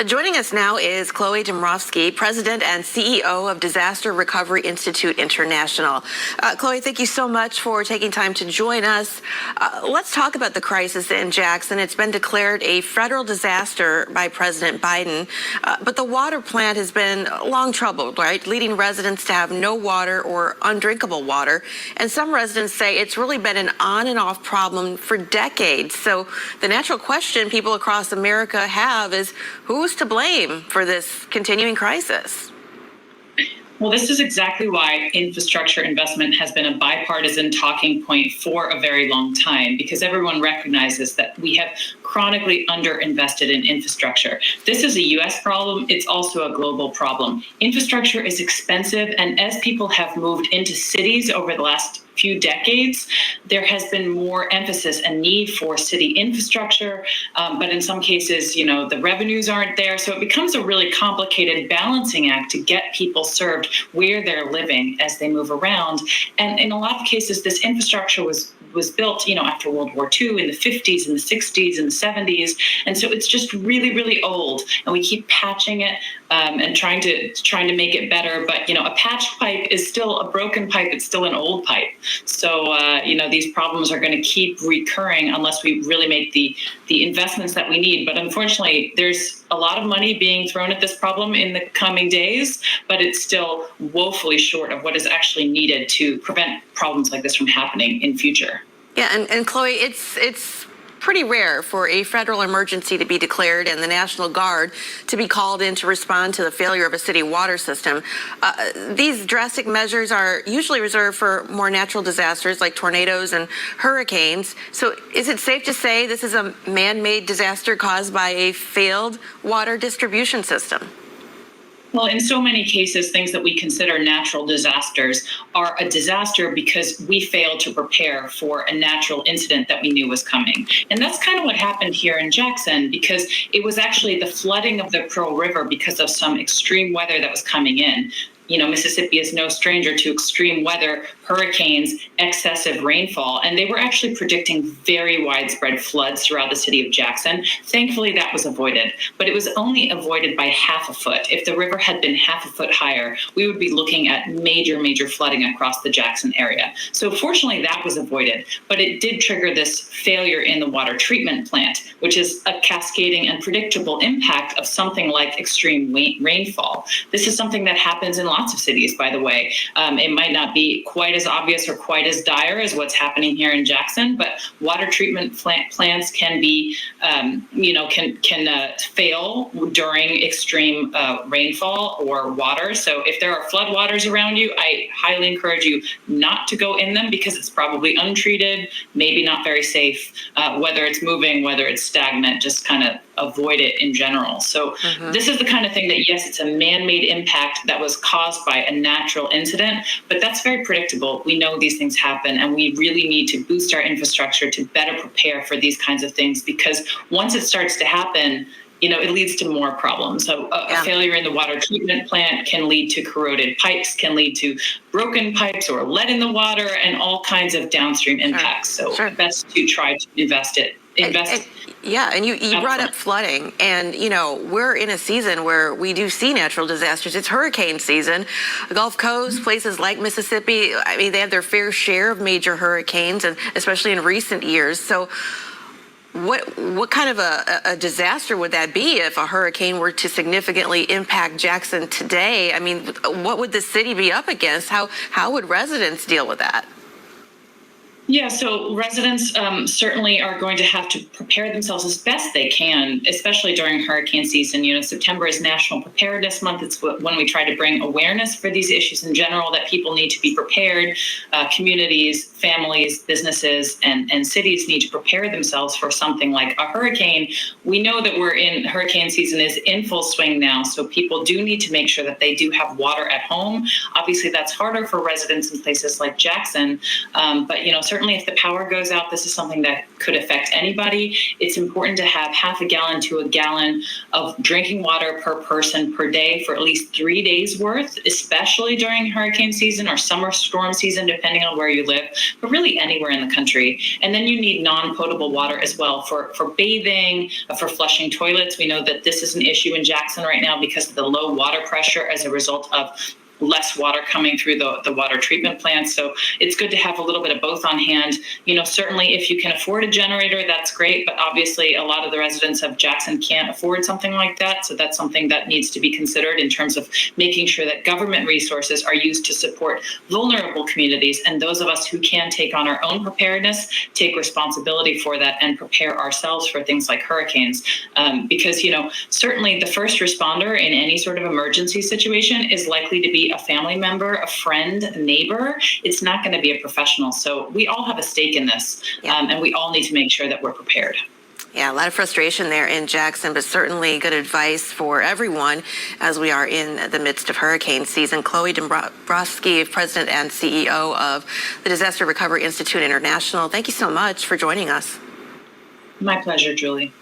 Joining us now is Chloe Demrovsky, President and CEO of Disaster Recovery Institute International. Chloe, thank you so much for taking time to join us. Let's talk about the crisis in Jackson. It's been declared a federal disaster by President Biden, but the water plant has been long troubled, right? Leading residents to have no water or undrinkable water. And some residents say it's really been an on and off problem for decades. So the natural question people across America have is, who's to blame for this continuing crisis? Well, this is exactly why infrastructure investment has been a bipartisan talking point for a very long time, because everyone recognizes that we have chronically underinvested in infrastructure. This is a U.S. problem. It's also a global problem. Infrastructure is expensive, and as people have moved into cities over the last few decades, there has been more emphasis and need for city infrastructure, but in some cases, the revenues aren't there. So it becomes a really complicated balancing act to get people served where they're living as they move around. And in a lot of cases, this infrastructure was built, after World War II in the 50s and the 60s and the 70s. And so it's just really, really old. And we keep patching it and trying to make it better. But, a patched pipe is still a broken pipe. It's still an old pipe. So, these problems are going to keep recurring unless we really make the investments that we need. But unfortunately, there's a lot of money being thrown at this problem in the coming days, but it's still woefully short of what is actually needed to prevent problems like this from happening in future. Yeah, and Chloe, it's pretty rare for a federal emergency to be declared and the National Guard to be called in to respond to the failure of a city water system. These drastic measures are usually reserved for more natural disasters like tornadoes and hurricanes. So is it safe to say this is a man-made disaster caused by a failed water distribution system? Well, in so many cases, things that we consider natural disasters are a disaster because we failed to prepare for a natural incident that we knew was coming. And that's kind of what happened here in Jackson, because it was actually the flooding of the Pearl River because of some extreme weather that was coming in. Mississippi is no stranger to extreme weather, hurricanes, excessive rainfall, and they were actually predicting very widespread floods throughout the city of Jackson. Thankfully, that was avoided, but it was only avoided by half a foot. If the river had been half a foot higher, we would be looking at major flooding across the Jackson area. So fortunately, that was avoided, but it did trigger this failure in the water treatment plant, which is a cascading and predictable impact of something like extreme rainfall. This is something that happens in lots of cities, by the way. It might not be quite as obvious or quite as dire as what's happening here in Jackson, but water treatment plants can be, can fail during extreme rainfall or water. So if there are floodwaters around you, I highly encourage you not to go in them because it's probably untreated, maybe not very safe. Whether it's moving, whether it's stagnant, just kind of avoid it in general. So this is the kind of thing that, yes, it's a man-made impact that was caused by a natural incident, but that's very predictable. We know these things happen, and we really need to boost our infrastructure to better prepare for these kinds of things, because once it starts to happen, it leads to more problems. So a failure in the water treatment plant can lead to corroded pipes, can lead to broken pipes or lead in the water, and all kinds of downstream impacts. So best to try to invest. And you brought up flooding, and we're in a season where we do see natural disasters. It's hurricane season. The Gulf Coast, places like Mississippi, they have their fair share of major hurricanes, and especially in recent years. So what kind of a disaster would that be if a hurricane were to significantly impact Jackson today? What would the city be up against? How would residents deal with that? Yeah, so residents certainly are going to have to prepare themselves as best they can, especially during hurricane season. September is National Preparedness Month. It's when we try to bring awareness for these issues in general, that people need to be prepared. Communities, families, businesses, and cities need to prepare themselves for something like a hurricane. We know that hurricane season is in full swing now, so people do need to make sure that they do have water at home. Obviously, that's harder for residents in places like Jackson, but certainly if the power goes out, this is something that could affect anybody. It's important to have half a gallon to a gallon of drinking water per person per day for at least 3 days worth, especially during hurricane season or summer storm season, depending on where you live, but really anywhere in the country. And then you need non-potable water as well for bathing, for flushing toilets. We know that this is an issue in Jackson right now because of the low water pressure as a result of less water coming through the water treatment plants. So it's good to have a little bit of both on hand. Certainly if you can afford a generator, that's great. But obviously a lot of the residents of Jackson can't afford something like that. So that's something that needs to be considered in terms of making sure that government resources are used to support vulnerable communities. And those of us who can take on our own preparedness, take responsibility for that and prepare ourselves for things like hurricanes. Because, certainly the first responder in any sort of emergency situation is likely to be a family member, a friend, a neighbor. It's not going to be a professional. So we all have a stake in this, and we all need to make sure that we're prepared. Yeah, a lot of frustration there in Jackson, but certainly good advice for everyone as we are in the midst of hurricane season. Chloe Demrovsky, President and CEO of the Disaster Recovery Institute International, thank you so much for joining us. My pleasure, Julie.